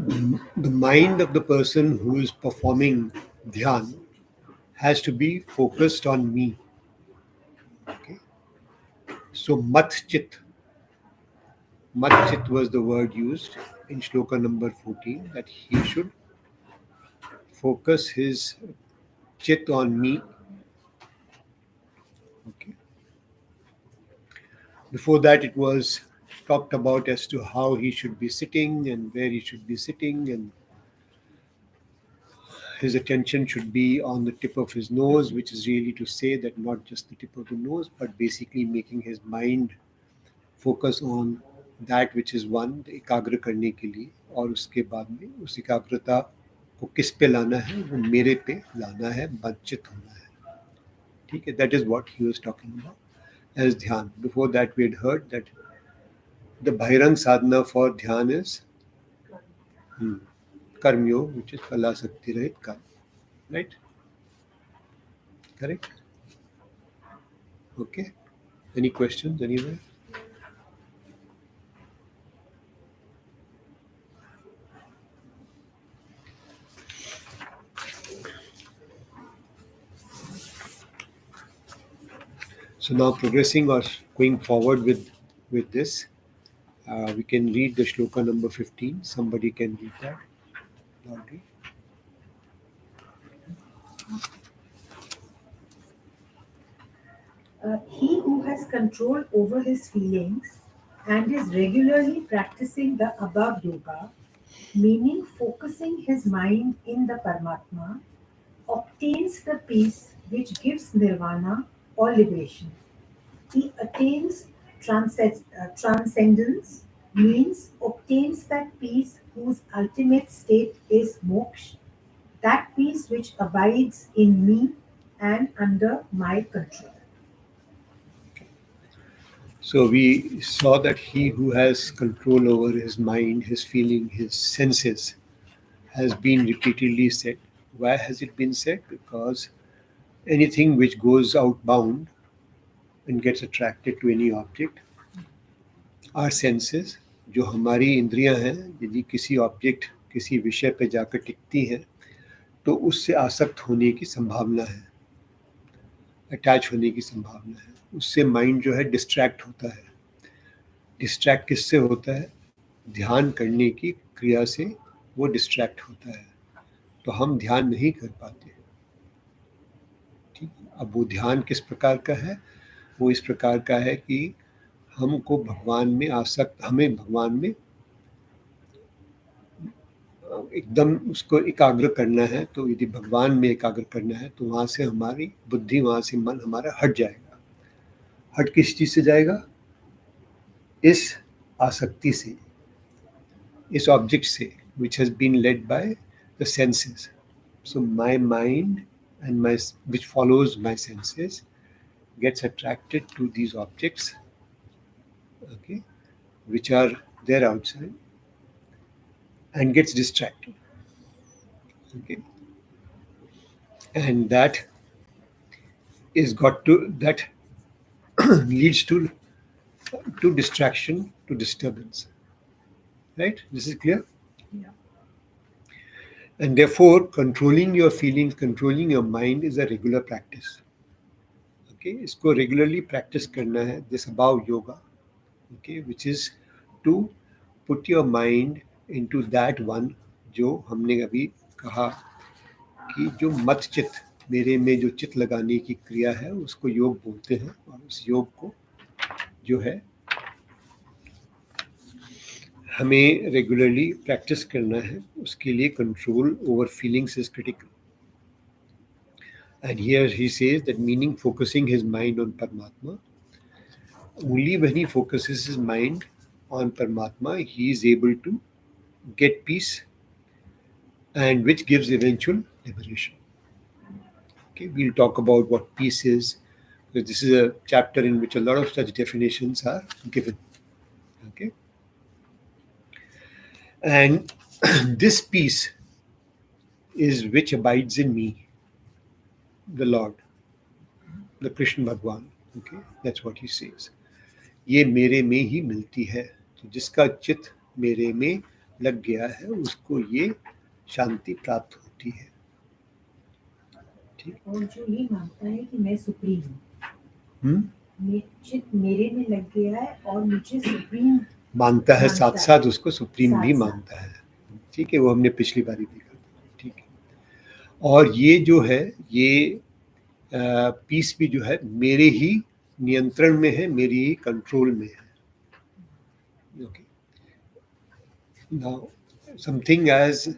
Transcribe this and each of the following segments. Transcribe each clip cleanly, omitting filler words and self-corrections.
The mind of the person who is performing dhyan has to be focused on me. Okay? So mat chit was the word used in shloka number 14, that he should focus his chit on me. Okay. Before that, it was talked about as to how he should be sitting and where he should be sitting, and his attention should be on the tip of his nose, which is really to say that not just the tip of the nose, but basically making his mind focus on that which is one, एकाग्र करने के लिए, और उसके बाद में उस एकाग्रता को किस पे लाना है, वो मेरे पे लाना है, बंचित होना है. ठीक है, that is what he was talking about as dhyan. Before that, we had heard that the bhairang sadhana for dhyan is karm yoga, which is phalasakti rahit karma. Right? Correct? Okay. Any questions anywhere? So now progressing or going forward with this, we can read the shloka number 15. Somebody can read that loudly. He who has control over his feelings and is regularly practicing the above yoga, meaning focusing his mind in the Paramatma, obtains the peace which gives nirvana or liberation. He attains transcendence, means obtains that peace whose ultimate state is moksha, that peace which abides in me and under my control. So we saw that he who has control over his mind, his feeling, his senses, has been repeatedly said. Why has it been said? Because anything which goes outbound and gets attracted to any object, our senses, जो हमारी इंद्रियां हैं, यदि किसी object, किसी विषय पे जाकर टिकती हैं, तो उससे आसक्त होने की संभावना है, अटैच होने की संभावना है. उससे माइंड जो है डिस्ट्रैक्ट होता है. डिस्ट्रैक्ट किससे होता है? ध्यान करने की क्रिया से वो डिस्ट्रैक्ट होता है, तो हम ध्यान नहीं कर पाते. ठीक. अब वो ध्यान किस प्रकार का है? वो इस प्रकार का है कि हमको भगवान में आसक्त, हमें भगवान में एकदम उसको एकाग्र करना है. तो यदि भगवान में एकाग्र करना है तो वहाँ से हमारी बुद्धि, वहाँ से मन हमारा हट जाएगा. हट किस चीज़ से जाएगा? इस आसक्ति से, इस ऑब्जेक्ट से, which has been led by the senses. So my mind and which follows my senses gets attracted to these objects, okay, which are there outside, and gets distracted. Okay, and that leads to distraction, to disturbance. Right? This is clear? Yeah. And therefore, controlling your feelings, controlling your mind is a regular practice. Okay, इसको regularly practice करना है, this above yoga, okay, which is to put your mind into that one, जो हमने अभी कहा कि जो मत चित, मेरे में जो चित लगाने की क्रिया है, उसको योग बोलते हैं. और उस योग को जो है हमें रेगुलरली प्रैक्टिस करना है. उसके लिए control over feelings is critical. And here he says that meaning focusing his mind on Paramatma. Only when he focuses his mind on Paramatma, he is able to get peace, and which gives eventual liberation. Okay, we'll talk about what peace is, because this is a chapter in which a lot of such definitions are given. Okay, and this peace is which abides in me, the Lord, the Krishna Bhagwan. Okay, that's what he says. ये मेरे में ही मिलती है. तो जिसका चित मेरे में लग गया है उसको ये शांति प्राप्त होती है। ठीक। और जो ये मानता है कि मैं सुप्रीम हूँ, हम्म। चित मेरे में लग गया है और मुझे सुप्रीम मानता है, साथ मानता है, साथ उसको सुप्रीम भी साथ साथ। मानता है। ठीक है, वो हमने पिछली बारी देखा था। ठीक है। और ये जो है, ये पीस भी जो है मेरे ही नियंत्रण में है, मेरी ही कंट्रोल में है। Okay. Now something as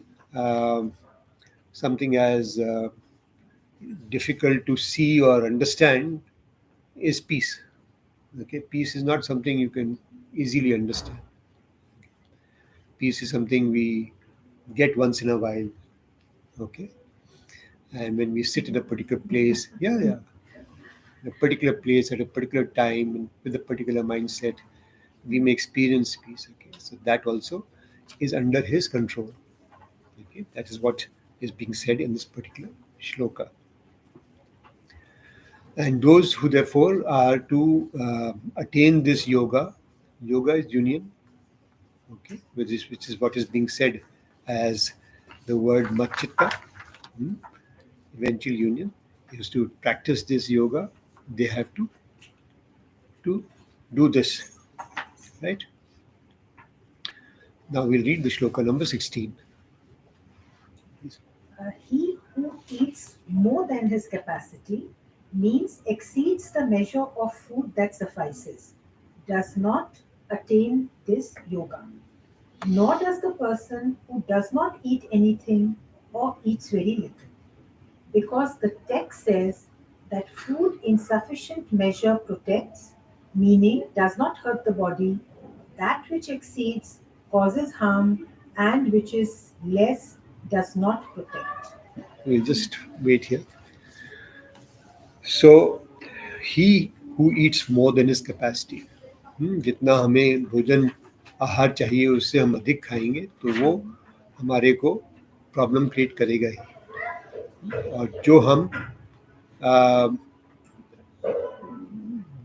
something as difficult to see or understand is peace. Okay, peace is not something you can easily understand. Peace is something we get once in a while. Okay, and when we sit in a particular place, yeah, in a particular place at a particular time and with a particular mindset, we may experience peace. Okay, so that also is under his control. Okay, that is what is being said in this particular shloka. And those who therefore are to attain this yoga, yoga is union, okay, which is what is being said as the word machitta, hmm, eventual union. Is to practice this yoga, they have to do this, right? Now we'll read the shloka number 16. He who eats more than his capacity means exceeds the measure of food that suffices, does not attain this yoga. Nor does the person who does not eat anything or eats very little. Because the text says that food in sufficient measure protects, meaning does not hurt the body, that which exceeds causes harm, and which is less does not protect. We'll just wait here. So, he who eats more than his capacity, जितना हमें भोजन आहार चाहिए उससे हम अधिक खाएंगे तो वो हमारे को प्रॉब्लम क्रिएट करेगा ही। और जो हम आ,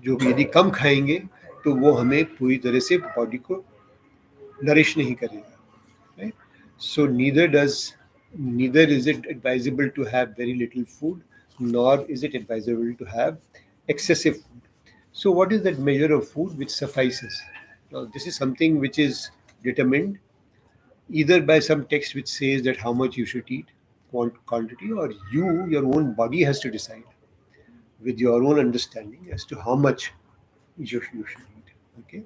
जो यदि कम खाएंगे तो वो हमें पूरी तरह से बॉडी को नरिश नहीं करेगा, right? So neither is it advisable to have very little food, nor is it advisable to have excessive food. So what is that measure of food which suffices? Now this is something which is determined either by some text which says that how much you should eat, quantity, or your own body has to decide with your own understanding as to how much you should eat. Okay,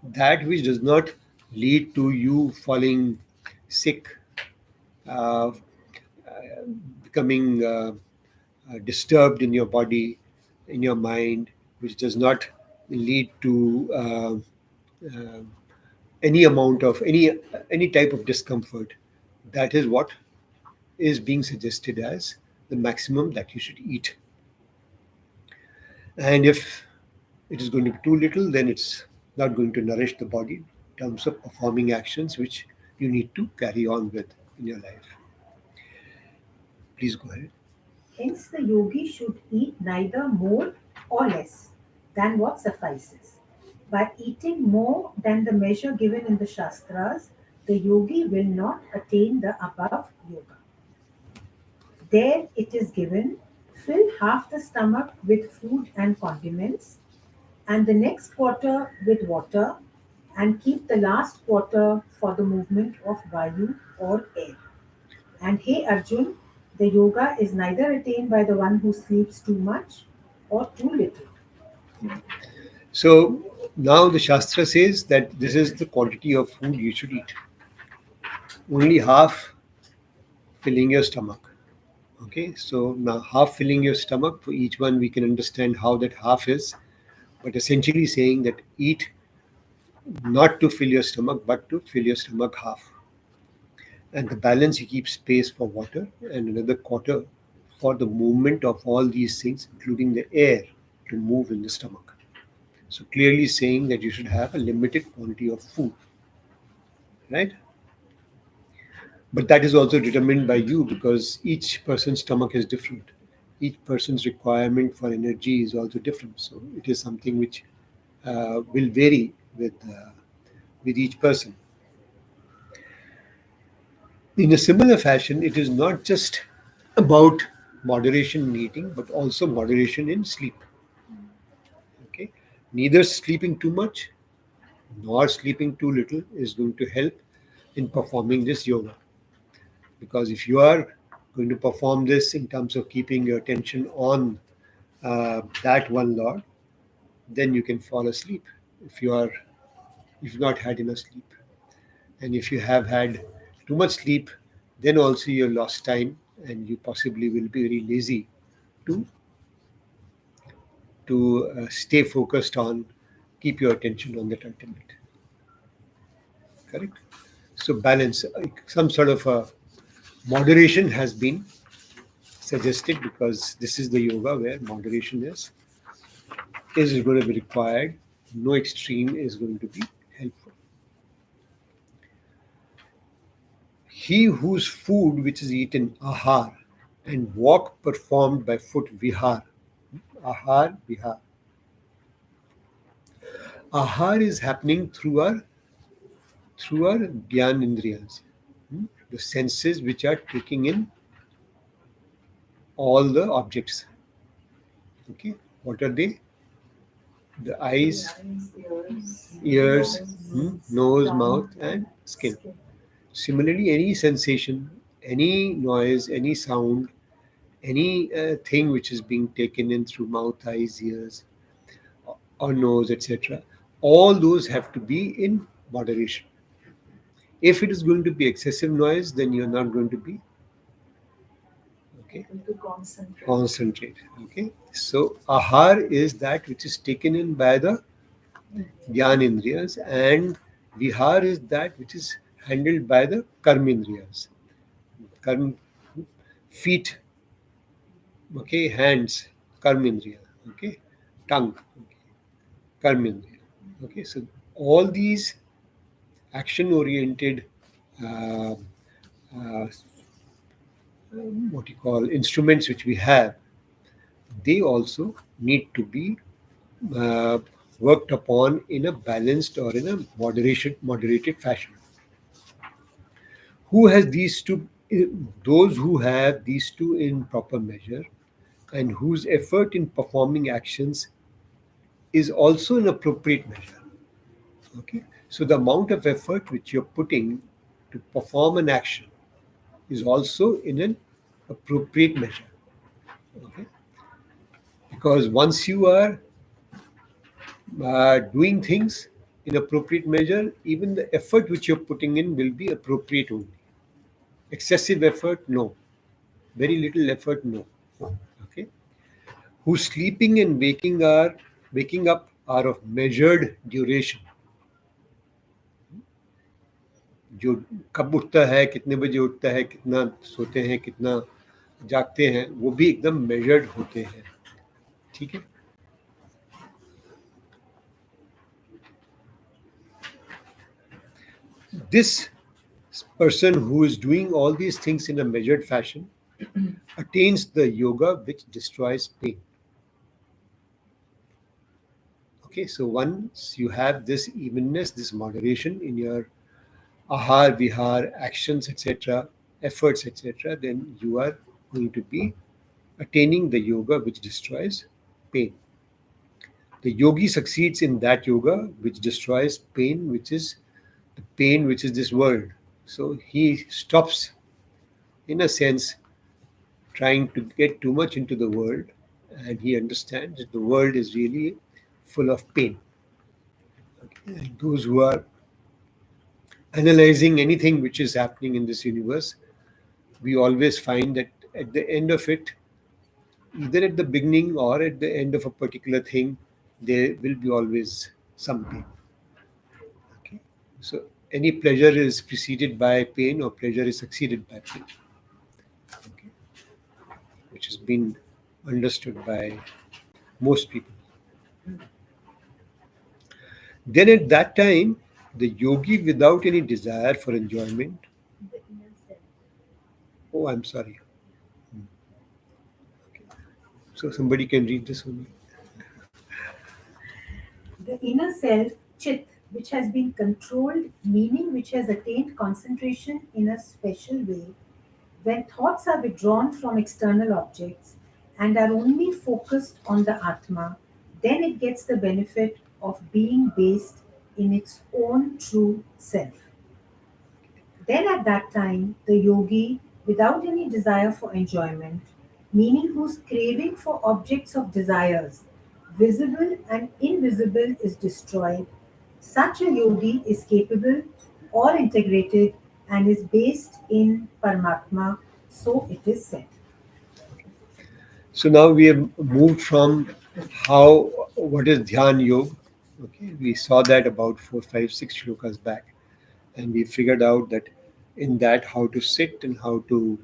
that which does not lead to you falling sick, uh, becoming disturbed in your body, in your mind, which does not lead to uh, any amount of any type of discomfort. That is what is being suggested as the maximum that you should eat. And if it is going to be too little, then it's not going to nourish the body in terms of performing actions which you need to carry on with in your life. Please go ahead. Hence, the yogi should eat neither more or less than what suffices. By eating more than the measure given in the Shastras, the yogi will not attain the above yoga. There it is given, fill half the stomach with food and condiments, and the next quarter with water, and keep the last quarter for the movement of Vayu or air. And hey Arjun, the yoga is neither attained by the one who sleeps too much or too little. So now the Shastra says that this is the quantity of food you should eat. Only half filling your stomach. Okay, so now half filling your stomach, for each one we can understand how that half is, but essentially saying that eat not to fill your stomach, but to fill your stomach half. And the balance you keep space for water and another quarter for the movement of all these things, including the air to move in the stomach. So clearly saying that you should have a limited quantity of food, right? But that is also determined by you because each person's stomach is different. Each person's requirement for energy is also different. So it is something which will vary with each person. In a similar fashion, it is not just about moderation in eating, but also moderation in sleep. Okay, neither sleeping too much nor sleeping too little is going to help in performing this yoga. Because if you are going to perform this in terms of keeping your attention on that one Lord, then you can fall asleep if you are if you've not had enough sleep. And if you have had too much sleep, then also you lost time and you possibly will be very lazy to stay focused on keep your attention on that ultimate. Correct. So balance, some sort of a moderation has been suggested because this is the yoga where moderation is going to be required. No extreme is going to be helpful. He whose food which is eaten ahar and walk performed by foot vihar. Ahar vihar. Ahar is happening through our gyan indriyas, the senses which are taking in all the objects. Okay, what are they? The eyes, ears, nose, mouth, and skin. Similarly, any sensation, any noise, any sound, any thing which is being taken in through mouth, eyes, ears, or nose, etc., all those have to be in moderation. If it is going to be excessive noise, then you're not going to be okay. To concentrate. Okay. So ahar is that which is taken in by the Gyan Indriyas, and Vihar is that which is handled by the Karm Indriyas. Karm, feet, okay, hands, Karm Indriya, okay, tongue, okay, Karm Indriya. Okay, so all these action oriented, uh, uh, what you call instruments which we have, they also need to be uh, worked upon in a balanced or in a moderated fashion. Who has these two? Those who have these two in proper measure and whose effort in performing actions is also an appropriate measure. Okay, so the amount of effort which you're putting to perform an action is also in an appropriate measure. Okay, because once you are doing things in appropriate measure, even the effort which you're putting in will be appropriate only. Excessive effort, no. Very little effort, no. Okay. Whose sleeping and waking up are of measured duration. जो कब उठता है, कितने बजे उठता है, कितना सोते हैं, कितना जागते हैं, वो भी एकदम मेजर्ड होते हैं. ठीक है. This person who is doing all these things in a measured fashion attains the yoga which destroys pain. Okay, so once you have this evenness, this moderation in your ahar, vihar, actions, etc., efforts, etc., then you are going to be attaining the yoga which destroys pain. The yogi succeeds in that yoga which destroys pain, which is the pain which is this world. So he stops, in a sense, trying to get too much into the world, and he understands that the world is really full of pain. Okay? And those who are analyzing anything which is happening in this universe, we always find that at the end of it, either at the beginning or at the end of a particular thing, there will be always some pain. Okay? So any pleasure is preceded by pain or pleasure is succeeded by pain, okay? Which has been understood by most people. Then at that time, the yogi without any desire for enjoyment. Oh, I'm sorry. Okay. So somebody can read this one. The inner self, Chit, which has been controlled, meaning which has attained concentration in a special way, when thoughts are withdrawn from external objects and are only focused on the Atma, then it gets the benefit of being based in its own true self. Then at that time, the yogi, without any desire for enjoyment, meaning whose craving for objects of desires, visible and invisible, is destroyed, such a yogi is capable or integrated and is based in Paramatma, so it is said. So now we have moved from how what is Dhyan Yoga. Okay, we saw that about 4, 5, 6 shlokas back, and we figured out that in that how to sit and how to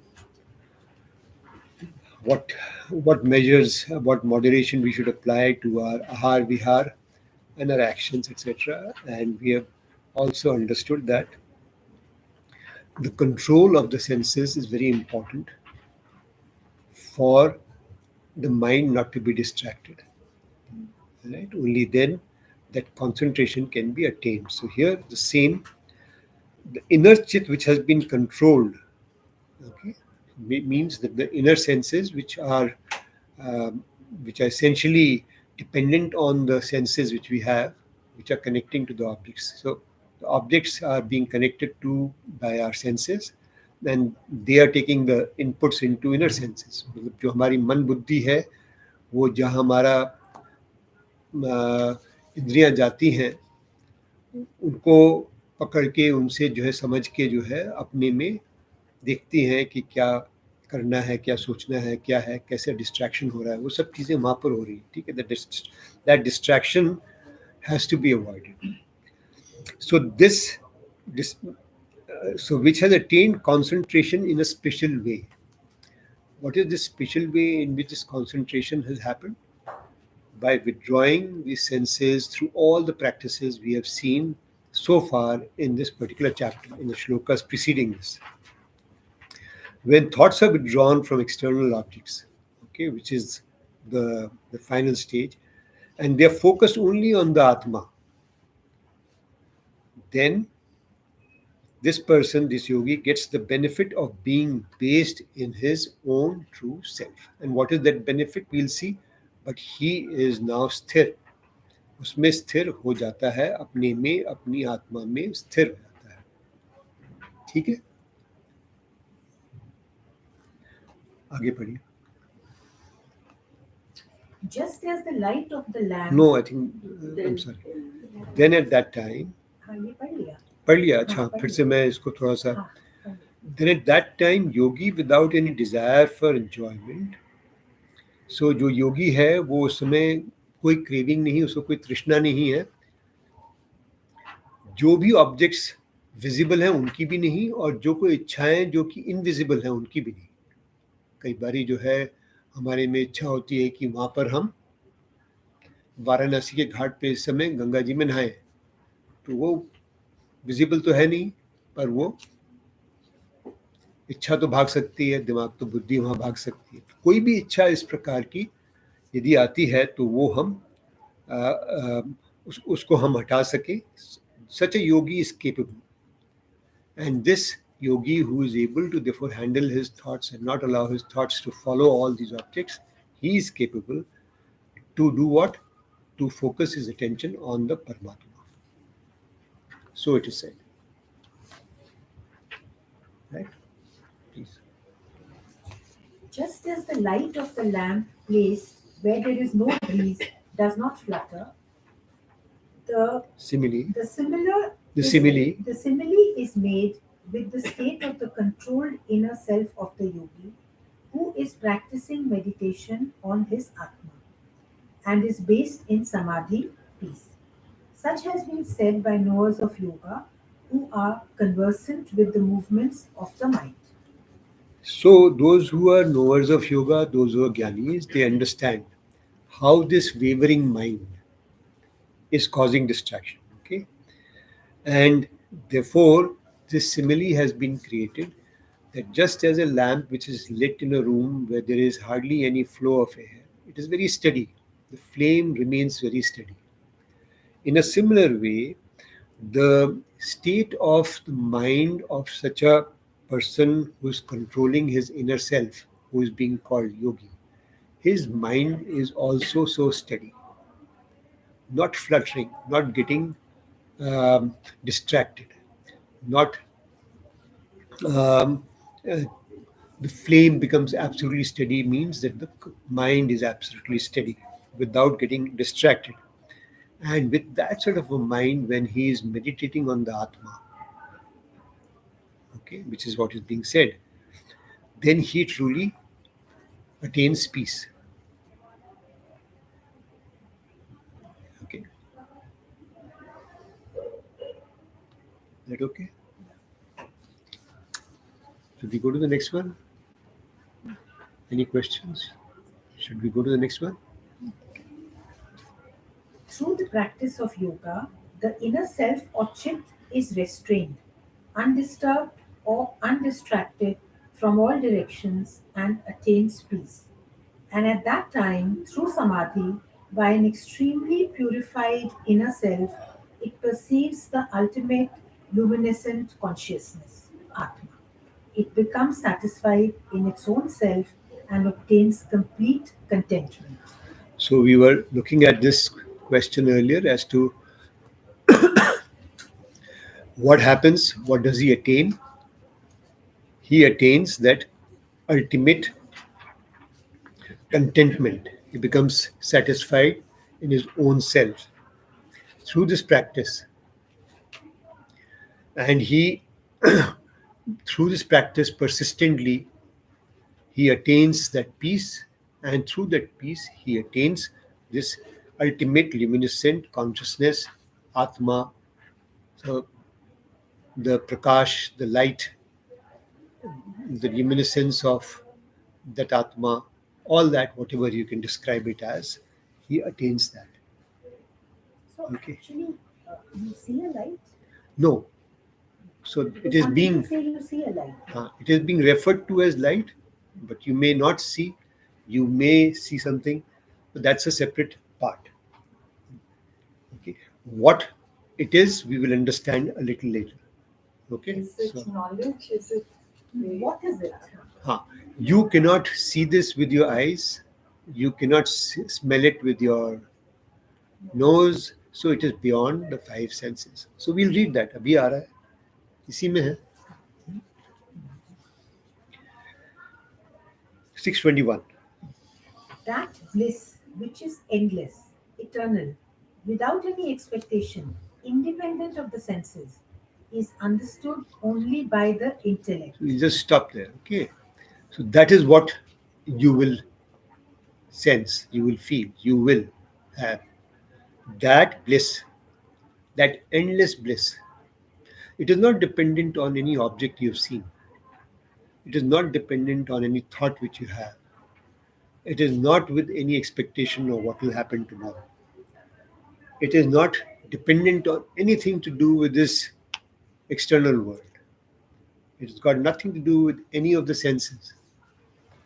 what what measures, what moderation we should apply to our ahar vihar and our actions, etc. And we have also understood that the control of the senses is very important for the mind not to be distracted. Right? Only then that concentration can be attained. So here the same, the inner chit which has been controlled, okay, means that the inner senses um, which are essentially dependent on the senses which we have, which are connecting to the objects. So the objects are being connected to by our senses, and they are taking the inputs into inner senses. मतलब जो हमारी मन बुद्धि है वो जहाँ हमारा इंद्रियां जाती हैं उनको पकड़ के उनसे जो है समझ के जो है अपने में देखती हैं कि क्या करना है, क्या सोचना है, क्या है, कैसे डिस्ट्रैक्शन हो रहा है, वो सब चीज़ें वहाँ पर हो रही हैं, ठीक है. That distraction has to be avoided. So this so which has attained concentration in a special way. What is this special way in which this concentration has happened? By withdrawing the senses through all the practices we have seen so far in this particular chapter, in the shlokas preceding this. When thoughts are withdrawn from external objects, okay, which is the final stage, and they are focused only on the Atma, then this person, this yogi, gets the benefit of being based in his own true self. And what is that benefit? We'll see. But he is now sthir. उसमें स्थिर हो जाता है, अपने में, अपनी आत्मा में स्थिर हो जाता है. ठीक है, आगे पढ़िए. Just as the light of the lamp. No, I think I'm sorry. Then at that time, हाँ, ये पढ़ लिया. पढ़ लिया. अच्छा, पढ़ फिर से मैं इसको थोड़ा सा. हाँ, पढ़ लिया. Then at that time, yogi without any desire for enjoyment. So जो योगी है वो उसमें कोई क्रेविंग नहीं, उसको कोई तृष्णा नहीं है. जो भी ऑब्जेक्ट्स विजिबल हैं उनकी भी नहीं, और जो कोई इच्छाएं जो कि इनविजिबल हैं उनकी भी नहीं. कई बारी जो है हमारे में इच्छा होती है कि वहाँ पर हम वाराणसी के घाट पे इस समय गंगा जी में नहाएं, तो वो विजिबल तो है नहीं, पर वो इच्छा तो भाग सकती है, दिमाग तो बुद्धि वहाँ भाग सकती है. कोई भी इच्छा इस प्रकार की यदि आती है तो वो हम उसको हम हटा सकें. Such a yogi is capable, and this yogi who is able to therefore handle his thoughts and not allow his thoughts to follow all these objects, he is capable to do what? To focus his attention on the Paramatma. So it is said. Right? Please. Just as the light of the lamp placed where there is no breeze does not flutter, the Simile. the similar The simile. the simile is made with the state of the controlled inner self of the yogi who is practicing meditation on his Atma and is based in Samadhi, peace. Such has been said by knowers of yoga who are conversant with the movements of the mind. So those who are knowers of yoga, those who are jnanis, they understand how this wavering mind is causing distraction. Okay, and therefore this simile has been created that just as a lamp which is lit in a room where there is hardly any flow of air, it is very steady. The flame remains very steady. In a similar way, The state of the mind of such a person who is controlling his inner self, who is being called yogi, his mind is also so steady, not fluttering, not getting distracted, not um, uh, the flame becomes absolutely steady means that the mind is absolutely steady without getting distracted. And with that sort of a mind, when he is meditating on the Atma, okay, which is what is being said, then he truly attains peace. Okay, is that okay? Should we go to the next one? Any questions? Should we go to the next one? Through the practice of yoga, the inner self or chit is restrained, undisturbed or undistracted from all directions and attains peace. And at that time, through samadhi, by an extremely purified inner self, it perceives the ultimate luminescent consciousness, Atma. It becomes satisfied in its own self and obtains complete contentment. So we were looking at this question earlier as to what happens, what does he attain? He attains that ultimate contentment. He becomes satisfied in his own self through this practice. And he, through this practice persistently, he attains that peace. And through that peace, he attains this ultimate luminescent consciousness, Atma, so the prakash, the light, the luminescence of that Atma, all that, whatever you can describe it as, he attains that. So Okay. actually, you see a light. No. So it is Some people being say you see a light. it is being referred to as light, but you may not see. You may see something, but that's a separate part. Okay. What it is, we will understand a little later. Okay. Is it So, knowledge? Is it What is it? you cannot see this with your eyes. You cannot smell it with your nose. So it is beyond the five senses. So we'll read that. अभी आ रहा है. इसी में है. 621. That bliss which is endless, eternal, without any expectation, independent of the senses, is understood only by the intellect. So we'll just stop there. Okay. So that is what you will sense, you will feel, you will have. That bliss, that endless bliss. It is not dependent on any object you have seen. It is not dependent on any thought which you have. It is not with any expectation of what will happen tomorrow. It is not dependent on anything to do with this external world. It's got nothing to do with any of the senses.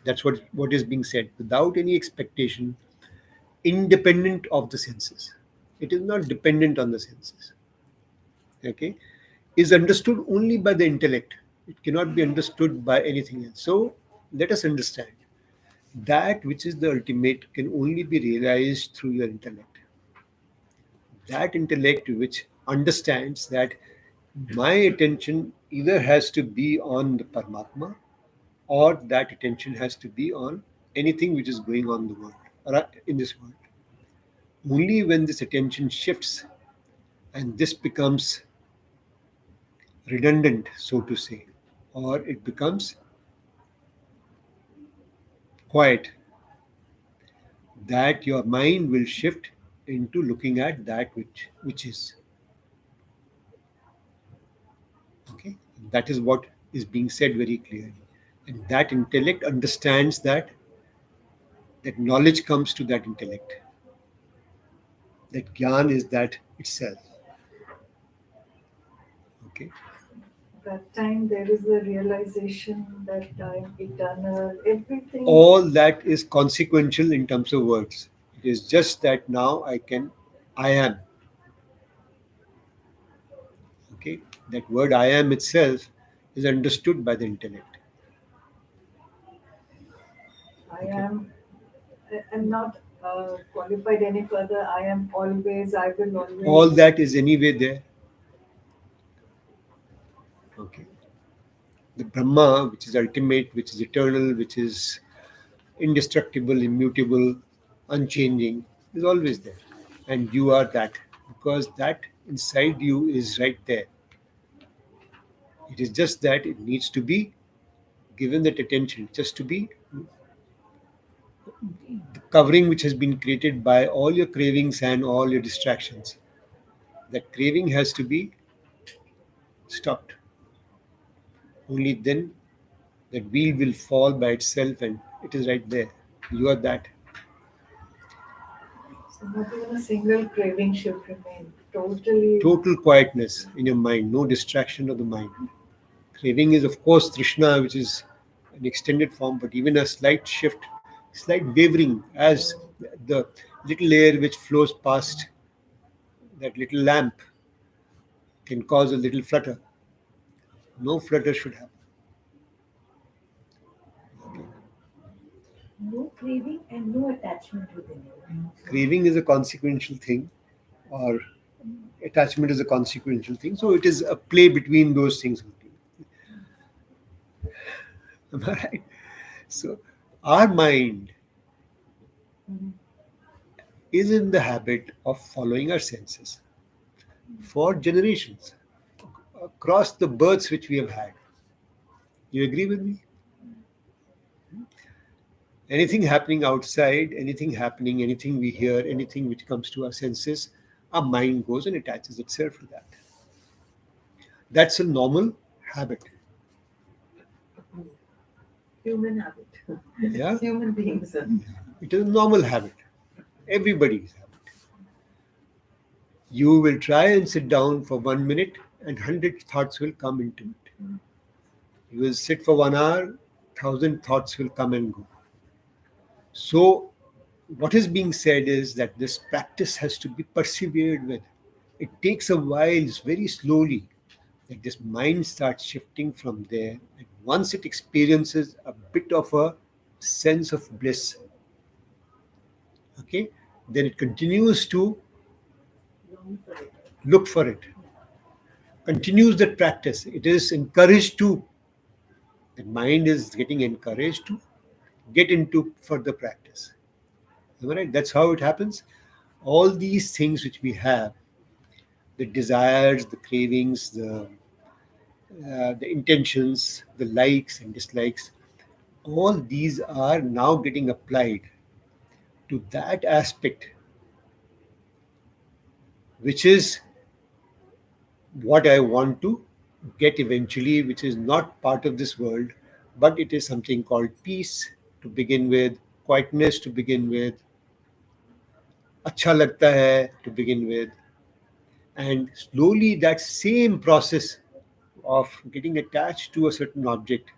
That's what is being said. Without any expectation, independent of the senses. It is not dependent on the senses. Okay? Is understood only by the intellect. It cannot be understood by anything else. So let us understand that which is the ultimate can only be realized through your intellect. That intellect which understands that my attention either has to be on the Paramatma or that attention has to be on anything which is going on in the world or in this world. Only when this attention shifts and this becomes redundant, so to say, or it becomes quiet, that your mind will shift into looking at that which is. Okay, that is what is being said very clearly, and that intellect understands that knowledge comes to that intellect. That gyan is that itself. Okay. that time there is a realization that I'm eternal, everything? All that is consequential in terms of words. It is just that now I am. That word I am itself is understood by the intellect. I Okay. am, I'm not qualified any further. I am always, I will All always. that is anyway there. Okay. The Brahma, which is ultimate, which is eternal, which is indestructible, immutable, unchanging, is always there. And you are that, because that inside you is right there. It is just that it needs to be given that attention, just to be the covering which has been created by all your cravings and all your distractions. That craving has to be stopped. Only then that wheel will fall by itself and it is right there. You are that. So not even a single craving should remain. Totally. Total quietness in your mind, no distraction of the mind. Craving is, of course, Trishna, which is an extended form, but even a slight shift, slight wavering as the little air which flows past that little lamp can cause a little flutter. No flutter should happen. No craving and no attachment within it. Craving is a consequential thing, or attachment is a consequential thing. So it is a play between those things only. Am I right? So our mind is in the habit of following our senses for generations across the births which we have had. You agree with me? Anything happening outside, anything happening, anything we hear, anything which comes to our senses, our mind goes and attaches itself to that. That's a normal habit. Human habit. Yeah, Human beings. it is a normal habit. Everybody's habit. You will try and sit down for 1 minute, and 100 thoughts will come into it. You will sit for 1 hour, 1,000 thoughts will come and go. So, what is being said is that this practice has to be persevered with. It takes a while, it's very slowly, that this mind starts shifting from there. And once it experiences a bit of a sense of bliss, okay, then it continues to Long for it. look for it, continues that practice. It is encouraged to, the mind is getting encouraged to get into further practice. Am I right? That's how it happens. All these things which we have, the desires, the cravings, the intentions, the likes and dislikes, all these are now getting applied to that aspect, which is what I want to get eventually, which is not part of this world, but it is something called peace to begin with, quietness to begin with, अच्छा लगता है to begin with, and slowly that same process of getting attached to a certain object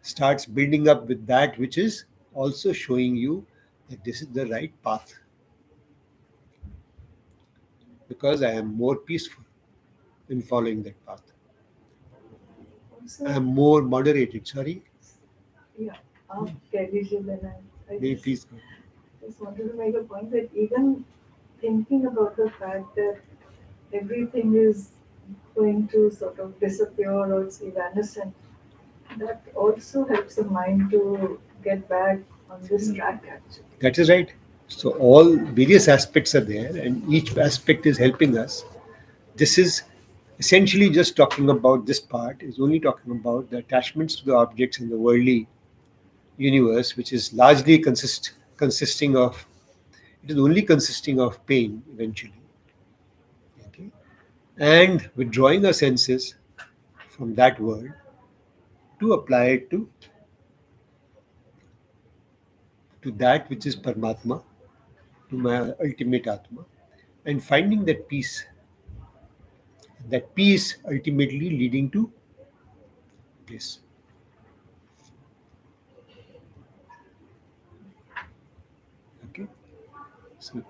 starts building up with that which is also showing you that this is the right path because I am more peaceful in following that path. I Also, am more moderated. Sorry, yeah, कह दीजिए then I may please go. just wanted to make a point that even thinking about the fact that everything is going to sort of disappear or it's evanescent, that also helps the mind to get back on this track actually. That is right. So all various aspects are there, and each aspect is helping us. This is essentially just talking about this part. Is only talking about the attachments to the objects in the worldly universe, which is largely consisting of. It is only consisting of pain eventually. Okay, and withdrawing our senses from that world to apply it to that which is Paramatma, to my ultimate Atma, and finding that peace ultimately leading to bliss. Okay, so,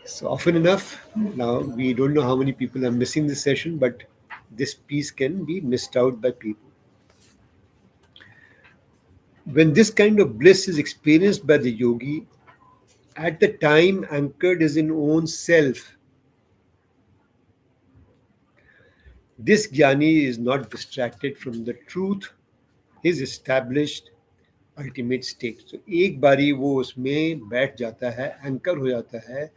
so often enough, now we don't know how many people are missing this session, but this peace can be missed out by people. When this kind of bliss is experienced by the yogi, at the time anchored is in own self, this jnani is not distracted from the truth, his established ultimate state. तो एक बारी वो उसमें बैठ जाता है, anchor हो जाता है,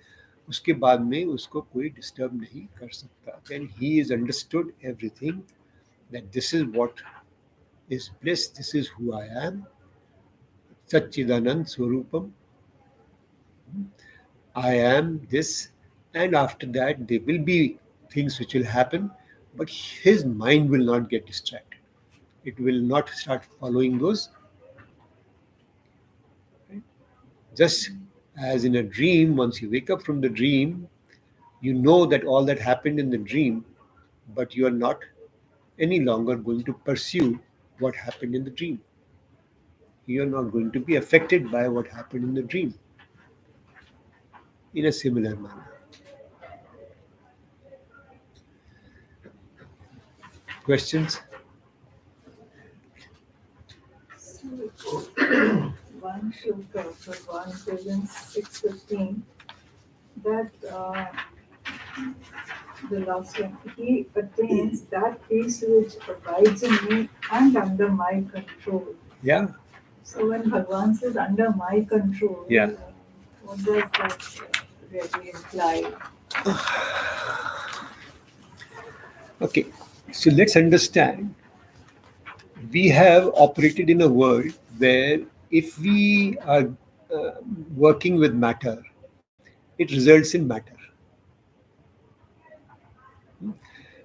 उसके बाद में उसको कोई डिस्टर्ब नहीं कर सकता. Then he is understood everything that this is what is bliss, this is who I am, सच्चिदानंद स्वरूपम, I am this, and after that there will be things which will happen, but his mind will not get distracted. It will not start following those. Just as in a dream, once you wake up from the dream, you know that all that happened in the dream, but you are not any longer going to pursue what happened in the dream. You are not going to be affected by what happened in the dream in a similar manner. Questions? So, one shloka, Bhagwan says in 6:15 that the last one, he attains that peace which abides in me and under my control. Yeah. So when Bhagwan says under my control, Yeah. What does that really imply? Okay, so let's understand. We have operated in a world where if we are working with matter, it results in matter.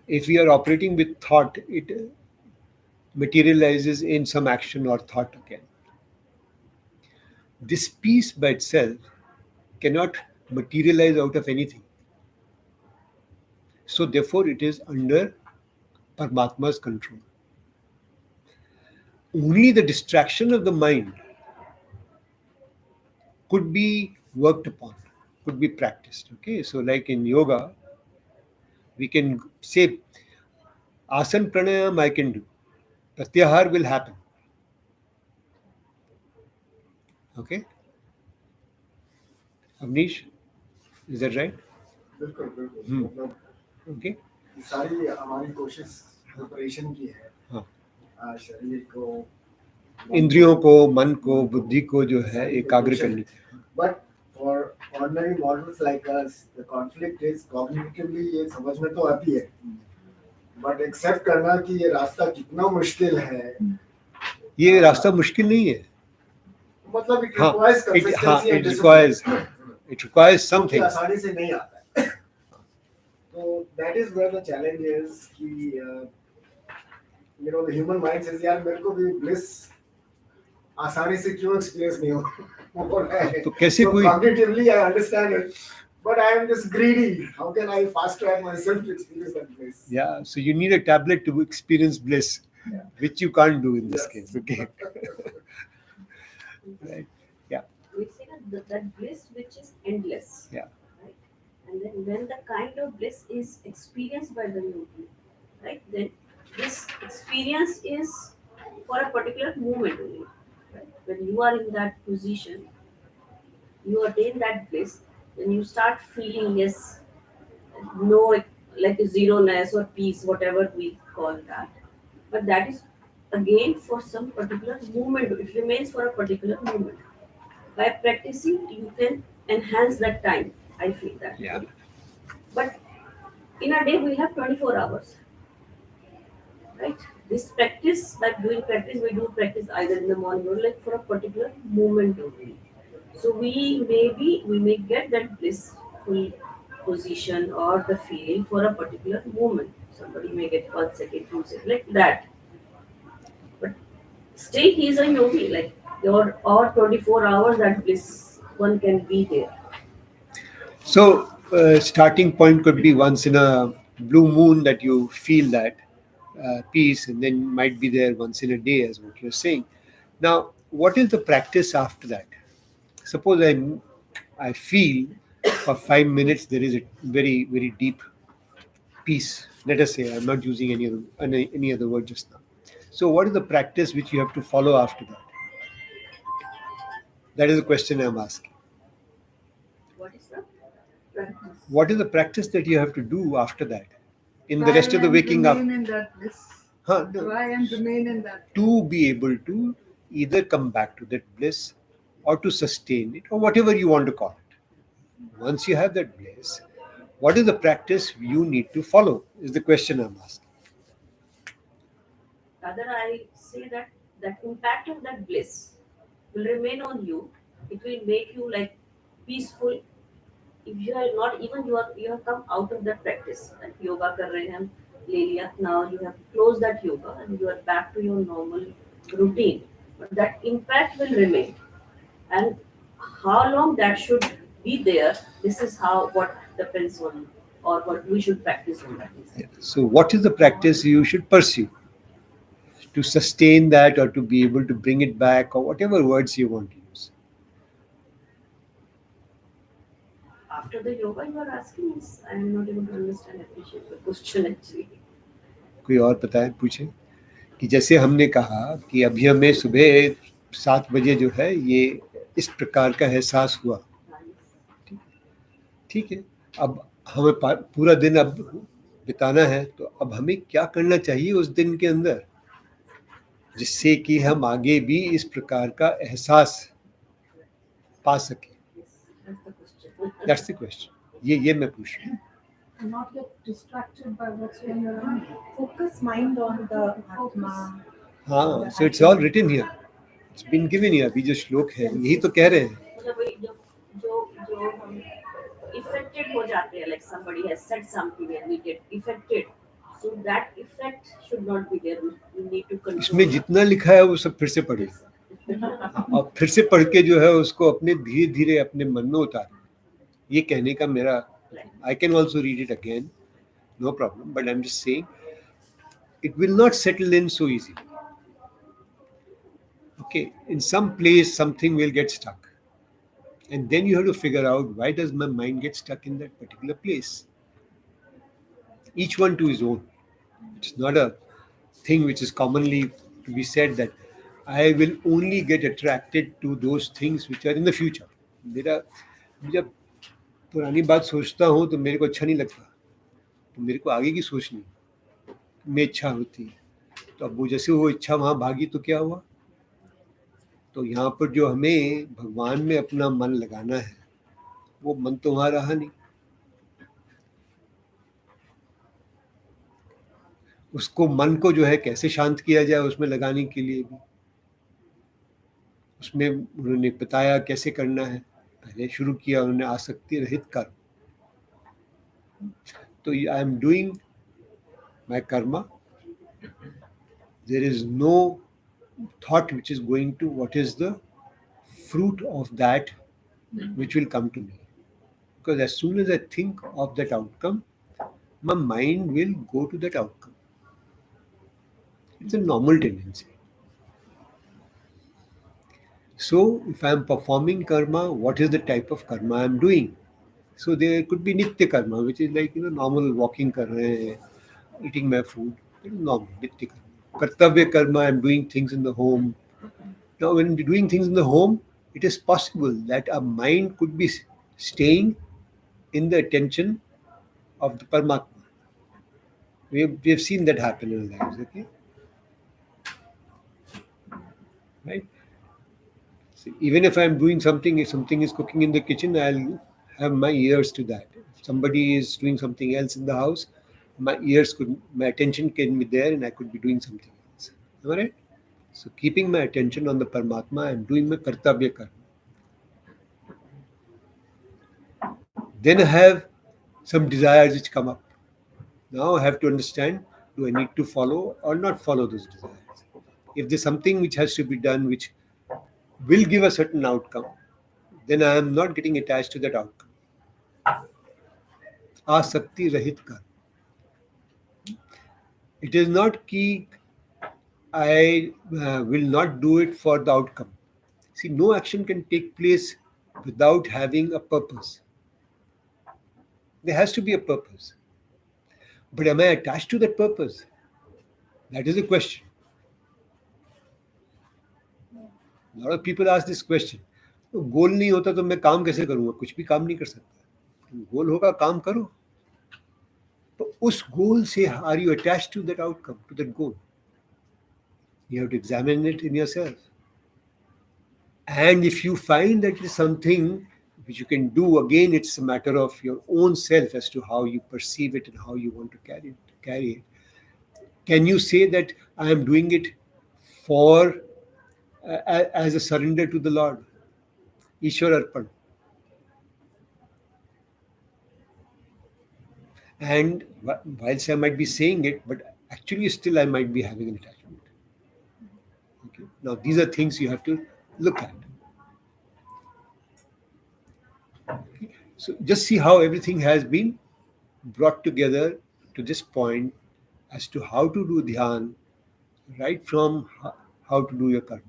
If we are operating with thought, it materializes in some action or thought again. This peace by itself cannot materialize out of anything. So therefore it is under Paramatma's control. Only the distraction of the mind could be worked upon, could be practiced. Okay, so like in yoga, we can say asan pranayam I can do, pratyahar will happen. Okay, Avnish, is that right? बिल्कुल बिल्कुल हम्म. मतलब Okay. ये सारी हमारी कोशिश preparation की है हाँ. शरीर को इंद्रियों को, मन को, बुद्धि को जो है एकाग्र करने की. But for ordinary models like us the conflict is cognitively ये समझ में तो आती है बट एक्सेप्ट करना कि ये रास्ता कितना मुश्किल है. ये रास्ता मुश्किल नहीं है. मतलब इट हाँ, requires it consistency and it requires something. आसानी से नहीं आता है. तो that is where the challenge is कि you know the human mind says यार मेरे को भी ब्लिस आसानी से क्यों एक्सपीरियंस नहीं हो रहा है. तो कैसे कोई cognitively I understand it but I am just greedy. How can I fast track myself to experience that bliss? Yeah, so you need a tablet to experience bliss, Yeah. which you can't do in this Yes. case. Okay. Right. Yeah. We say that bliss which is endless. Yeah. Right? And then when the kind of bliss is experienced by the yogi, right, then this experience is for a particular moment only. Right? When you are in that position, you attain that bliss, then you start feeling yes, no, like a zeroness or peace, whatever we call that. But that is again for some particular moment. It remains for a particular moment. By practicing, you can enhance that time. I feel that. Yeah. But in a day, we have 24 hours. Right? This practice, like doing practice, we do practice either in the morning or like for a particular moment only. So we may get that blissful position or the feeling for a particular moment. Somebody may get 1 second, 2 seconds, like that. But still, he is a yogi. Like or 24 hours, that bliss one can be there. So starting point could be once in a blue moon that you feel that peace, and then might be there once in a day, as what you're saying. Now, what is the practice after that? Suppose I feel for 5 minutes there is a very, very deep peace. Let us say, I'm not using any other word just now. So, what is the practice which you have to follow after that? That is the question I'm asking. What is the Practice. What is the practice that you have to do after that? In the Try rest of the and waking up, remain in that bliss. no, Try and remain in that. to be able to either come back to that bliss or to sustain it or whatever you want to call it. Once you have that bliss, what is the practice you need to follow? Is the question I'm asking. rather I say that that impact of that bliss will remain on you. It will make you like peaceful. If you are not even you have come out of that practice, like yoga kar rahe hain, le liya, now you have closed that yoga and you are back to your normal routine. But that impact will remain. And how long that should be there, this is how what depends on or what we should practice on that Yeah. instead. So, what is the practice you should pursue to sustain that or to be able to bring it back or whatever words you want to use? After the yoga you are asking is, I am not able to understand, appreciate the question actually. कोई और बताए पूछे कि जैसे हमने कहा कि अभी हमें सुबह 7 बजे जो है ये इस प्रकार का एहसास हुआ, ठीक है। अब हमें पूरा दिन अब बिताना है, तो अब हमें क्या करना चाहिए उस दिन के अंदर जिससे कि हम आगे भी इस प्रकार का एहसास पा सकें? Yes, that's the question. That's the question. ये मैं पूछ रहा हूँ। Not get distracted by what's going around. Focus mind on the Atma. हाँ, so it's all written here, it's been given here. अभी जो श्लोक है यही तो कह रहे हैं। मतलब वही जो जो जो हम affected हो जाते हैं, like somebody has said something and we get affected, so that effect should not be there. We need to control इसमें that. जितना लिखा है वो सब फिर से पढ़िए और फिर से पढ़ के जो है उसको अपने धीरे धीरे अपने मन में उतारें। ये कहने का मेरा, I can also read it again, no problem, but I'm just saying it will not settle in so easily. Okay, in some place something will get stuck, and then you have to figure out why does my mind get stuck in that particular place. Each one to his own. It's not a thing which is commonly to be said that I will only get attracted to those things which are in the future. मेरा जब पुरानी बात सोचता हूँ तो मेरे को अच्छा नहीं लगता, तो मेरे को आगे की सोचनी में इच्छा होती है। तो अब वो जैसे वो इच्छा वहाँ भागी तो क्या हुआ? तो यहाँ पर जो हमें भगवान में अपना मन लगाना है वो मन तो वहाँ रहा नहीं। उसको मन को जो है कैसे शांत किया जाए उसमें लगाने के लिए भी उसमें उन्होंने बताया कैसे करना है। पहले शुरू किया उन्होंने आसक्ति रहित कर्म। तो I am doing my karma, there is no thought which is going to what is the fruit of that which will come to me, because as soon as I think of that outcome my mind will go to that outcome. It's a normal tendency. So if I am performing karma, what is the type of karma I am doing? So there could be nitya karma, which is like normal walking kar rahe hain, eating my food, it is normal nitya karma. Kartavya karma, I am doing things in the home. Now, when doing things in the home, it is possible that our mind could be staying in the attention of the Paramatma. We have seen that happen in our lives, okay? Right? So even if I'm doing something, if something is cooking in the kitchen, I'll have my ears to that. If somebody is doing something else in the house, my attention can be there and I could be doing something else. Am I right? So keeping my attention on the Paramatma and doing my Kartavya karma. Then I have some desires which come up. Now I have to understand, do I need to follow or not follow those desires? If there's something which has to be done which will give a certain outcome, then I am not getting attached to that outcome. Asakti rahit karma. It is not ki I will not do it for the outcome. See, no action can take place without having a purpose. There has to be a purpose. But am I attached to that purpose? That is the question. A lot of people ask this question. तो गोल नहीं होता तो मैं काम कैसे करूंगा? कुछ भी काम नहीं कर सकता. गोल होगा, काम करो. तो उस गोल से are you attached to that outcome, to that goal? You have to examine it in yourself. And if you find that it is something which you can do, again, it's a matter of your own self as to how you perceive it and how you want to carry it. Can you say that I am doing it for as a surrender to the Lord? Ishwar Arpan. And whilst I might be saying it, but actually still I might be having an attachment. Okay. Now these are things you have to look at. Okay. So just see how everything has been brought together to this point as to how to do dhyan, right from how to do your karma.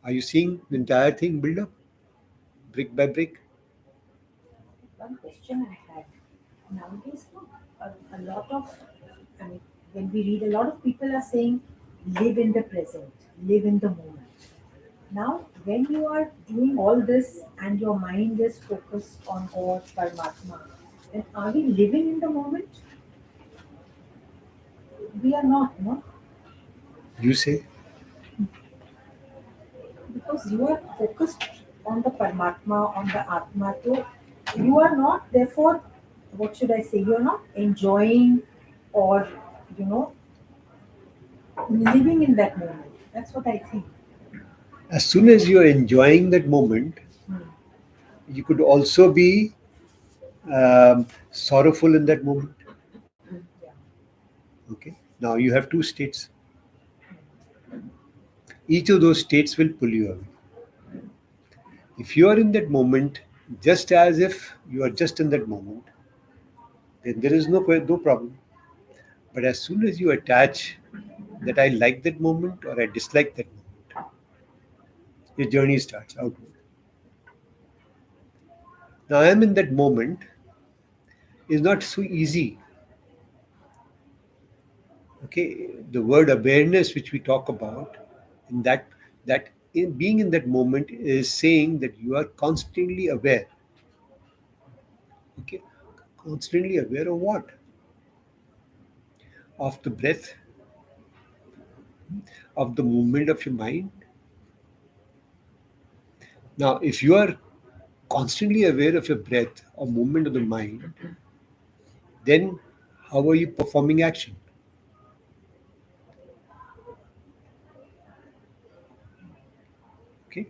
Are you seeing the entire thing build up, brick by brick? One question I had. Nowadays, no, a lot of, I mean, when we read, a lot of people are saying, live in the present, live in the moment. Now, when you are doing all this and your mind is focused on God, Paramatma, then are we living in the moment? We are not, no? You say? Because you are focused on the Paramatma, on the Atma. So you are not, therefore, what should I say? You are not enjoying or, you know, living in that moment. That's what I think. As soon as you are enjoying that moment, Hmm. you could also be sorrowful in that moment. Yeah. Okay. Now you have two states. Each of those states will pull you away. If you are in that moment, just as if you are just in that moment, then there is no problem. But as soon as you attach that I like that moment or I dislike that moment, your journey starts outward. Now I am in that moment is not so easy. Okay, the word awareness which we talk about, in that in being in that moment is saying that you are constantly aware. Okay, constantly aware of what? Of the breath, of the movement of your mind. Now, if you are constantly aware of your breath or movement of the mind, then how are you performing action? Okay,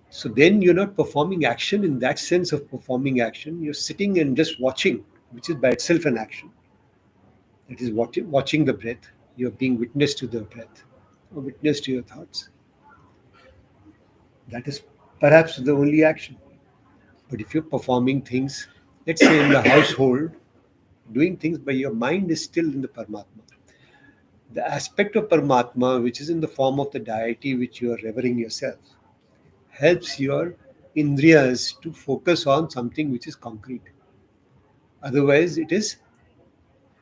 so then you're not performing action in that sense of performing action. You're sitting and just watching, which is by itself an action. That is watching the breath. You're being witness to the breath or witness to your thoughts. That is perhaps the only action. But if you're performing things, let's say in the household, doing things but your mind is still in the Paramatma. The aspect of Paramatma, which is in the form of the deity which you are revering yourself, helps your indriyas to focus on something which is concrete. Otherwise, it is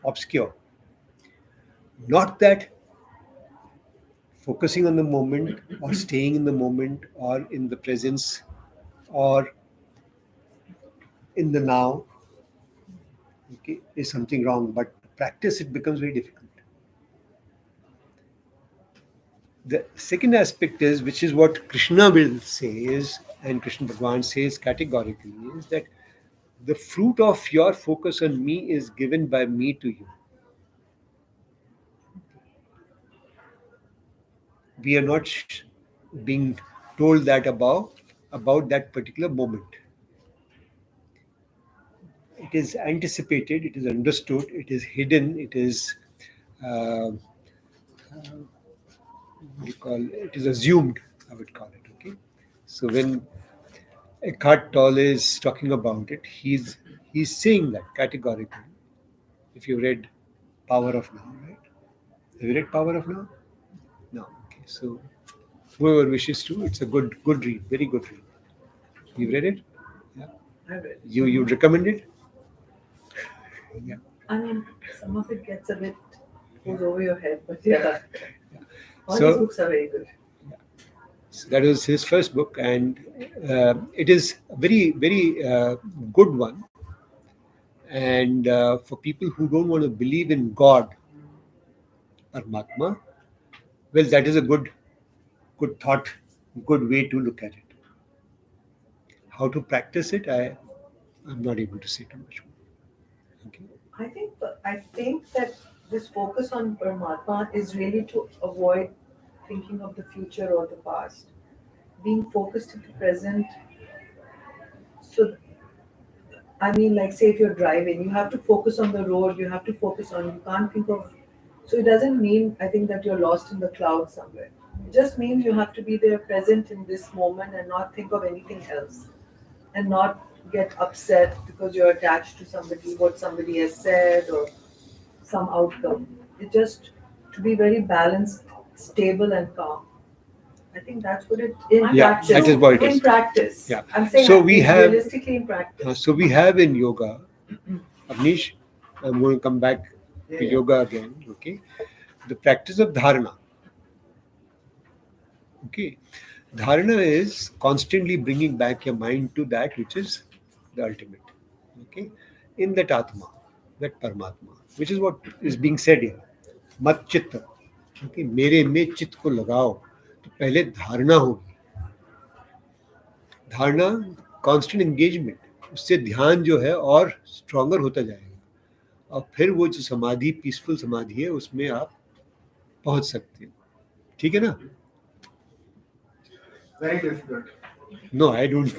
obscure. Not that focusing on the moment or staying in the moment or in the presence or in the now, okay, is something wrong, but to practice it becomes very difficult. The second aspect is, which is what Krishna will say is, and Krishna Bhagwan says categorically, is that the fruit of your focus on me is given by me to you. We are not being told that about that particular moment. It is anticipated, it is understood, it is hidden, it is uh, what do you call it is assumed. I would call it. Okay, so when Eckhart Tolle is talking about it, he's saying that categorically. If you read Power of Now, right? Have you read Power of Now? No. Okay, so whoever wishes to, it's a good read, very good read. You read it? Yeah. I read it. You'd recommend it? Yeah. I mean, some of it gets a bit goes over your head, but yeah, all his So, books are very good. so that was his first book, and it is a very good one. And for people who don't want to believe in God, Paramatma, well, that is a good thought, good way to look at it. How to practice it, I'm not able to say too much more. Okay. I think that this focus on Paramatma is really to avoid thinking of the future or the past. Being focused in the present. So I mean, like, say if you're driving, you have to focus on the road, you have to focus on, you can't think of, so it doesn't mean, I think, that you're lost in the clouds somewhere. It just means you have to be there present in this moment and not think of anything else. And not get upset because you're attached to somebody, what somebody has said or some outcome. It just to be very balanced, stable, and calm. I think that's what it in Yeah, practice. that is what it In is. practice. Yeah. I'm saying So we have realistically in practice. so we have in yoga, Avnish, I'm going to come back to Yeah. yoga again. Okay, the practice of dharana. Okay, dharana is constantly bringing back your mind to that which is the ultimate. Okay, in that atma, that paramatma, which is what is being said here. मत चित्त, okay, मेरे में चित्त को लगाओ, तो पहले धारणा होगी. धारणा, कांस्टेंट एंगेजमेंट, उससे ध्यान जो है और स्ट्रांगर होता जाएगा, और फिर वो जो समाधि, पीसफुल समाधि है, उसमें आप पहुंच सकते हो. ठीक है ना? Very difficult. No, I don't.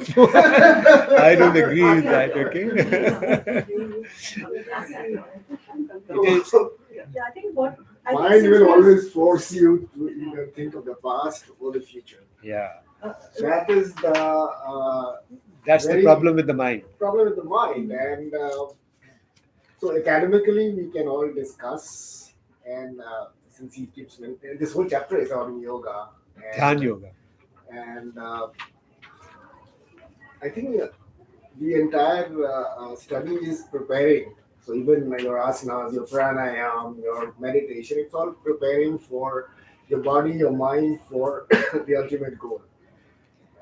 I don't agree with that. Okay. It is. Yeah, I think what I think Mind since will we- always force you to either think of the past or the future. Yeah. That is the That's the very problem with the mind. problem with the mind. And so academically, we can all discuss. And since he keeps this whole chapter is on yoga. Dhyan yoga. And I think the entire study is preparing. So even your asanas, your pranayam, your meditation, it's all preparing for your body, your mind for the ultimate goal.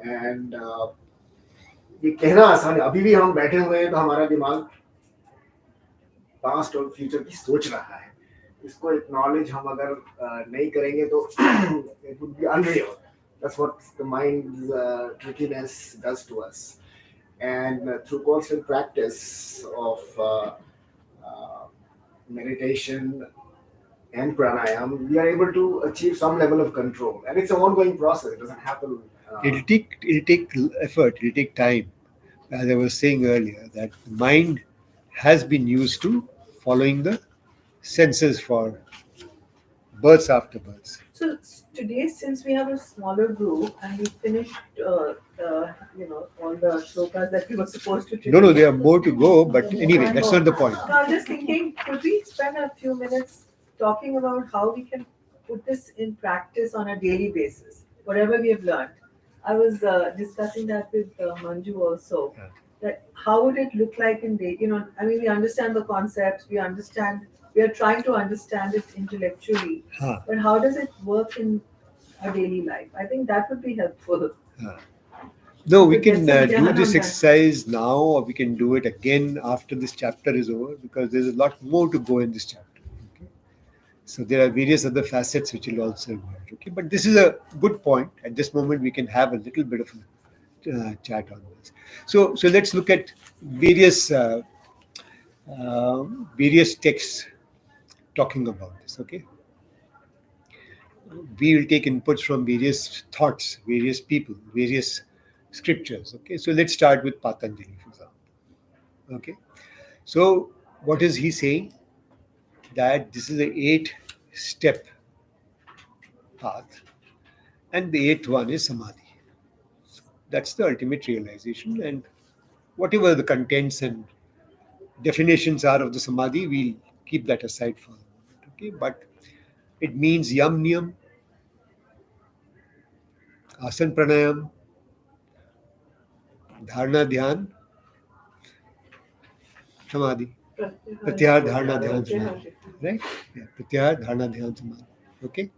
And ये कहना आसान है. अभी भी हम बैठे हुए हैं तो हमारा दिमाग पास्ट और फ्यूचर की सोच रहा है. इसको एक्नॉलेज हम अगर नहीं करेंगे तो it would be unreal. That's what the mind's trickiness does to us. And through constant practice of meditation and pranayam, we are able to achieve some level of control. And it's an ongoing process. It doesn't happen. It'll take effort. It'll take time. As I was saying earlier, that the mind has been used to following the senses for births after births. So today, since we have a smaller group and we finished, all the shlokas that we were supposed to. No, there are more to go. But anyway, that's not the point. No, I'm just thinking, could we spend a few minutes talking about how we can put this in practice on a daily basis, whatever we have learned? I was discussing that with Manju also. Yeah. That how would it look like in day? I mean, we understand the concepts, we are trying to understand it intellectually, Huh. but how does it work in our daily life? I think that would be helpful. No, we To can get some do jhana this on that. exercise now, or we can do it again after this chapter is over, because there's a lot more to go in this chapter. Okay? So there are various other facets which will also emerge. Okay, but this is a good point. At this moment, we can have a little bit of a chat on this. So let's look at various texts talking about this. Okay, we will take inputs from various thoughts, various people, various scriptures. Okay, so let's start with Patanjali, for example. Okay, so what is he saying? That this is an 8-step path, and the 8th one is Samadhi. So that's the ultimate realization, and whatever the contents and definitions are of the Samadhi, we'll keep that aside for a moment. Okay, but it means Yam Niyam, Asan Pranayam, Dharana Dhyan, samadhi. Pratyahar Pratyahar, dharana, dhyan, samadhi. Pratyahar. Right? Yeah. Pratyahar, dharana, dhyan, samadhi. Okay.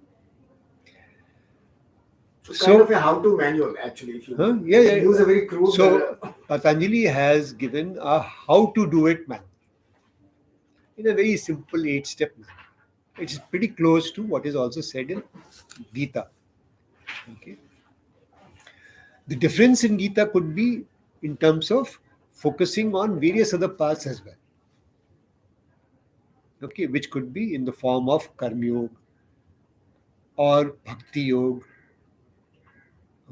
So kind of So, a how-to manual, actually, if you yeah, yeah. use a very crude. So, Patanjali has given a how to do it manual in a very simple 8-step manner. It's pretty close to what is also said in Gita. Okay. The difference in Gita could be in terms of focusing on various other paths as well. Okay, which could be in the form of karma yoga or bhakti yoga.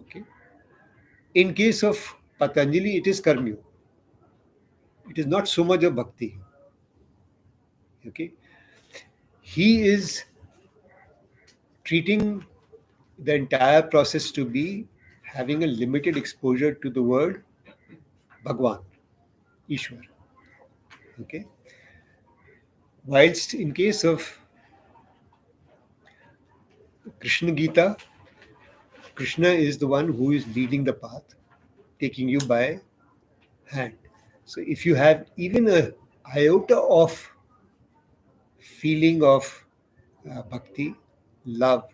Okay. In case of Patanjali, it is karma yoga. It is not so much of bhakti. Okay. He is treating the entire process to be having a limited exposure to the word Bhagwan, Ishwar. Okay. Whilst in case of Krishna Gita, Krishna is the one who is leading the path, taking you by hand. So if you have even a iota of feeling of bhakti, love,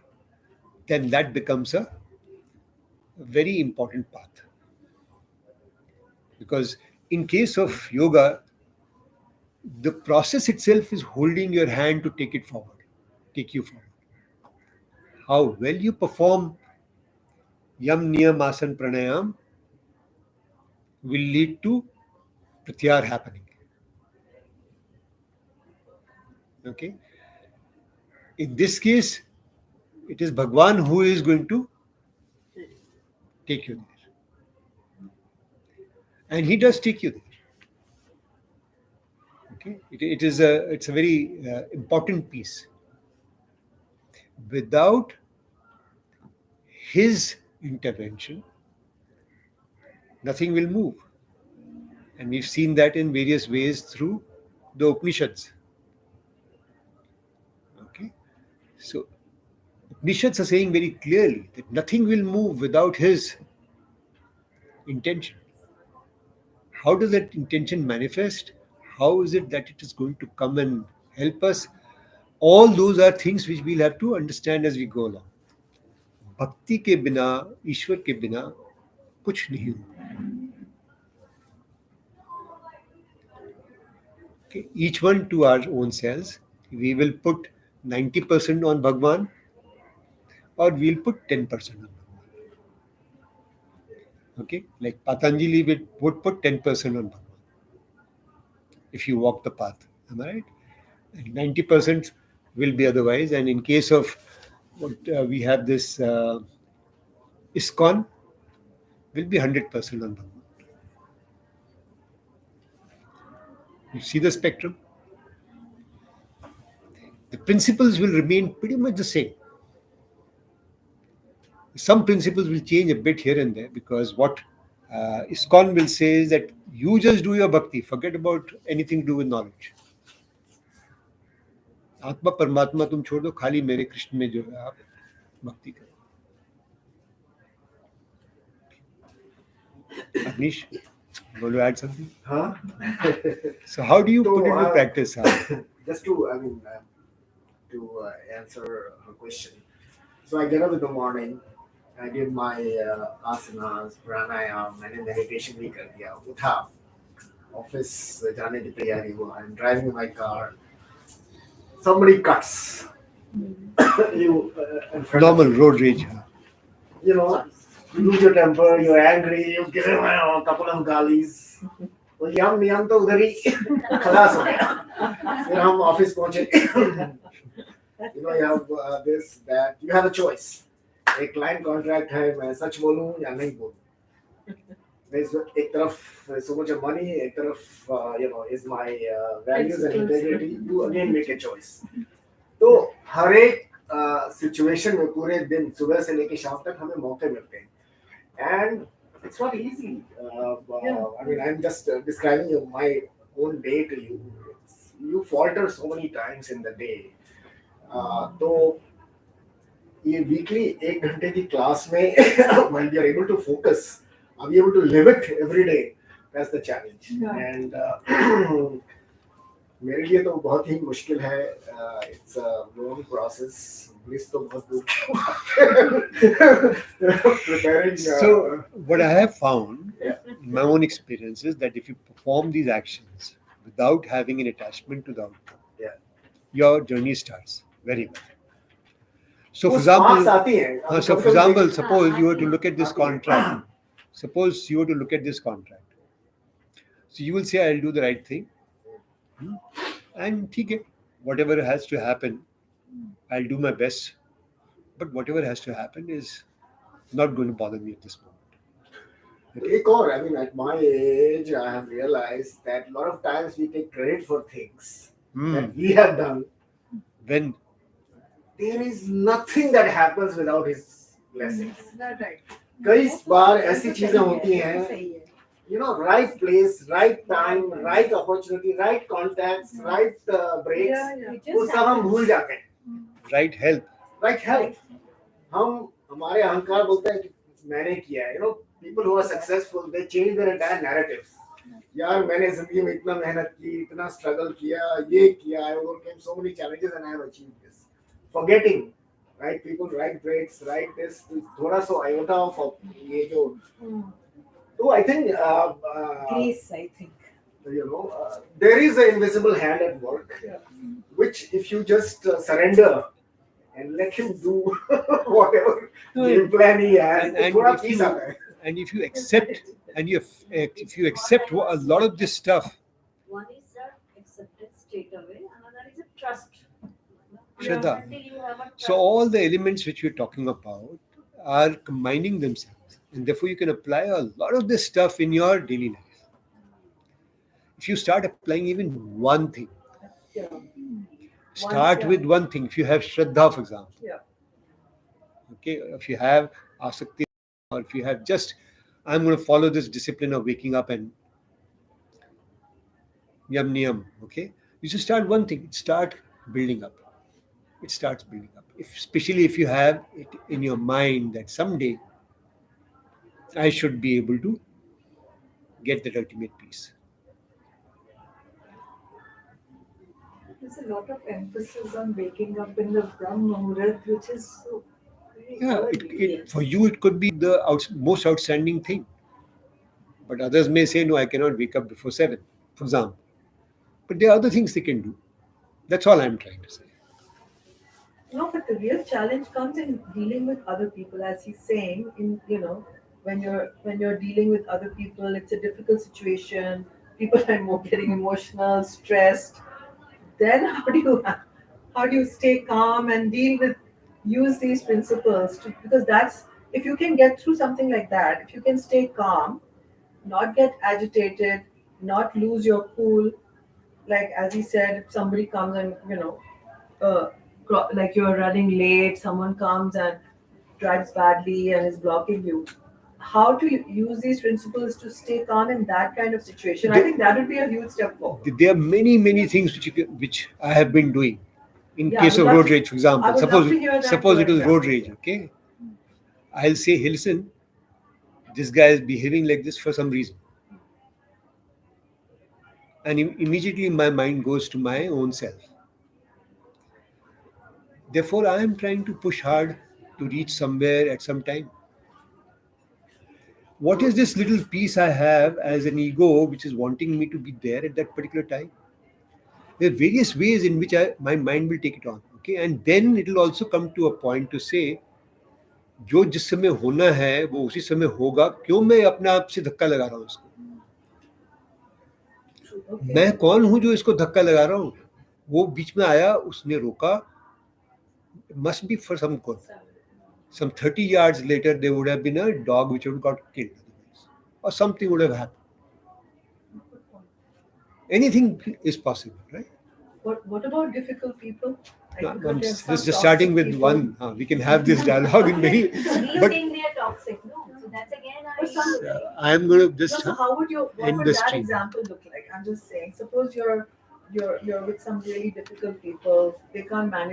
then that becomes a very important path. Because in case of yoga, the process itself is holding your hand to take it forward, take you forward. How well you perform yam niyam asan pranayam will lead to pratyahar happening. Okay. In this case, it is Bhagwan who is going to take you there. And he does take you there. Okay. It's a very important piece. Without his intervention, nothing will move. And we've seen that in various ways through the Upanishads. Okay. So Upanishads are saying very clearly that nothing will move without his intention. How does that intention manifest? How is it that it is going to come and help us? All those are things which we'll have to understand as we go along. भक्ति के बिना, ईश्वर के बिना कुछ नहीं होगा. Okay, each one to our own selves. We will put 90% on Bhagwan, or we'll put 10% on Bhagwan. Okay, like Patanjali would put 10% on Bhagwan if you walk the path. Am I right? And 90% will be otherwise. And in case of what we have this ISKCON, will be 100% on Bhagwan. You see the spectrum? The principles will remain pretty much the same. Some principles will change a bit here and there, because what ISKCON will say is that you just do your bhakti, forget about anything to do with knowledge. आत्मा परमात्मा तुम छोड़ दो, खाली मेरे कृष्ण में जो है आप भक्ति करो. Avnish, want to add something? Huh? So how do you So, put it into practice? Just to, answer her question. So I get up in the morning, I did my asanas, pranayam, मैंने meditation भी कर दिया, उठा, office जाने की तैयारी हुआ, I'm driving my car, somebody cuts you in front Normal of you. road rage. You know, you lose your temper, you're angry, you give him a couple of galis. तो यम नियम तो उधर ही खलास हो गया. फिर हम ऑफिस पहुंचे. You know, you have this, that, you have a choice. एक client contract है, मैं सच बोलूं या नहीं बोलूं. There's एक तरफ so much of money, एक तरफ is my values and integrity. You again make a choice. तो हर एक सिचुएशन में पूरे दिन सुबह से लेके शाम तक हमें मौके मिलते हैं. And it's not easy. I mean, I'm just describing my own day to you. You falter so many times in the day. तो ये वीकली 1 घंटे की क्लास में when we are able to focus, are we able to live it every day? That's the challenge. Yeah. And मेरे लिए तो बहुत ही मुश्किल है. It's a long process. Bliss तो बहुत दूर preparing. So, what I have found Yeah. in my own experience is that if you perform these actions without having an attachment to the outcome, Yeah. your journey starts very well. So, for वो sparks example, आती हैं. so for कभी-कभी example, देखिए- suppose you were to look at this आती हैं. contract. Suppose you were to look at this contract. So you will say, "I'll do the right thing," and ठीक है, whatever has to happen, I'll do my best. But whatever has to happen is not going to bother me at this moment. एक और, I mean, at my age, I have realized that a lot of times we take credit for things that we have done. When There is nothing that happens without his blessings. That's right. कई बार ऐसी चीजें होती हैं, सही है. you know, right place, right time, right opportunity, right contacts, right breaks. Yeah. It वो just सब हम happens. भूल जाते हैं. right help, Right help. हमारे अहंकार बोलते हैं कि मैंने किया है. You know, people who are successful, they change their entire narratives. यार मैंने जिंदगी में इतना मेहनत की, इतना स्ट्रगल किया, ये किया, I overcame so many challenges and I have achieved this. Forgetting, right people, right breaks, right this, थोड़ा सा iota of ये जो, तो I think Grace, I think. you know, there is an invisible hand at work, which if you just surrender and let him do whatever game plan he has, and, तो and थोड़ा if peace you आता है. and if you accept if you accept a lot of this stuff, One is a acceptance straight away, another is a trust. Shraddha. Until you have a So all the elements which we're talking about are combining themselves, and therefore you can apply a lot of this stuff in your daily life. If you start applying even one thing, Yeah. start with one thing. If you have Shraddha, for example, Yeah. okay, if you have Asakti, or if you have just, I'm going to follow this discipline of waking up and yam niyam, okay, you just start one thing, start building up. It starts building up. Especially if you have it in your mind that someday I should be able to get that ultimate peace. There's a lot of emphasis on waking up in the Brahma Muhurat, which is so very Yeah, early. for you it could be the most outstanding thing, but others may say, no, I cannot wake up before 7, for example. But there are other things they can do. That's all I'm trying to say. No, but the real challenge comes in dealing with other people, as he's saying. When you're dealing with other people, it's a difficult situation. People are more getting emotional, stressed. Then how do you stay calm and use these principles because that's if you can get through something like that, if you can stay calm, not get agitated, not lose your cool, like as he said, if somebody comes and uh, like you're running late, someone comes and drives badly and is blocking you. How to use these principles to stay calm in that kind of situation? I think that would be a huge step forward. There are many things which I have been doing. In Yeah, case I of would road love- rage, for I example, would love to hear that suppose for it was road example. rage, okay? I'll say, hey, listen, this guy is behaving like this for some reason. And immediately my mind goes to my own self. Therefore, I am trying to push hard to reach somewhere at some time. What is this little piece I have as an ego which is wanting me to be there at that particular time? There are various ways in which my mind will take it on. Okay, and then it will also come to a point to say, जो जिस समय होना है वो उसी समय होगा, क्यों मैं अपने आप से धक्का लगा रहा हूँ इसको? मैं कौन हूँ जो इसको धक्का लगा रहा हूँ? वो बीच में आया, उसने रोका. It must be for some good. Some 30 yards later, there would have been a dog which would have got killed, or something would have happened. Anything is possible, right? What about difficult people? I'm just starting with one. We can have this dialogue in many. Do you But think they are toxic? No. So that's again But some- I'm going to just. So how would what end would the that stream. example look like? I'm just saying. Suppose you're with some really difficult people. They can't manage